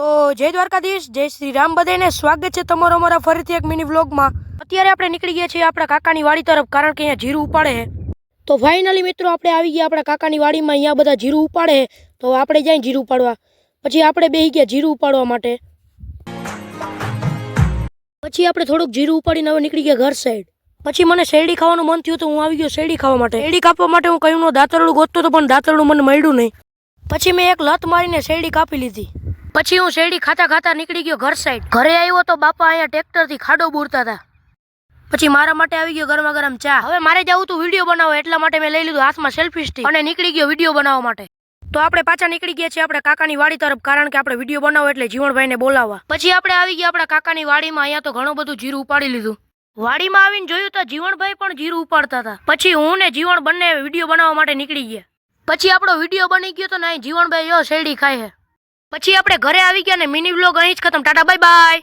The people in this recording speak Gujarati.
તો જય દ્વારકાધીશ, જય શ્રી રામ બધાને સ્વાગત છે તમારો અમારા ફરીથી એક મિની વ્લોગમાં। અત્યારે આપણે નીકળી ગયા છીએ આપણા કાકાની વાડી તરફ, કારણ કે અહીંયા જીરું ઉપાડે છે। તો ફાઇનલી મિત્રો આપણે આવી ગયા આપણા કાકાની વાડીમાં। અહીંયા બધા જીરું ઉપાડે છે, તો આપણે જઈને જીરું ઉપાડવા। પછી આપણે બેસી ગયા જીરું ઉપાડવા માટે। પછી આપણે થોડુંક જીરું ઉપાડીને હવે નીકળી ગયા ઘર સાઈડ। પછી મને શેરડી ખાવાનું મન થયું તો હું આવી ગયો શેરડી ખાવા માટે। શેરડી કાપવા માટે હું કયું દાંતરડું ગોતતો હતો, પણ દાંતરડું મને મળ્યું નહીં। પછી મેં એક લત મારીને શેરડી કાપી લીધી। પછી હું શેરડી ખાતા ખાતા નીકળી ગયો ઘર સાઈડ। ઘરે આવ્યો તો બાપા અહીંયા ટ્રેક્ટરથી ખાડો બૂરતા હતા। પછી મારા માટે આવી ગયો ગરમા ગરમ ચા। હવે મારે જવું તું વિડીયો બનાવવા, એટલા માટે મેં લઈ લીધું હાથમાં સેલ્ફી સ્ટિક અને નીકળી ગયો વિડીયો બનાવવા માટે। તો આપણે પાછા નીકળી ગયા છીએ આપણે કાકાની વાડી તરફ, કારણ કે આપણે વિડીયો બનાવો એટલે જીવણભાઈને બોલાવવા। પછી આપણે આવી ગયા આપણા કાકાની વાડીમાં। અહીંયા તો ઘણું બધું જીરું ઉપાડી લીધું। વાડીમાં આવીને જોયું તો જીવણભાઈ પણ જીરું ઉપાડતા હતા। પછી હું ને જીવણ બંને વિડીયો બનાવવા માટે નીકળી ગયા। પછી આપણો વિડીયો બની ગયો તો ના જીવણભાઈ જો શેરડી ખાય છે। પછી આપણે ઘરે આવી ગયા ને મિની વ્લોગ અહીં જ ખતમ। Tata bye bye.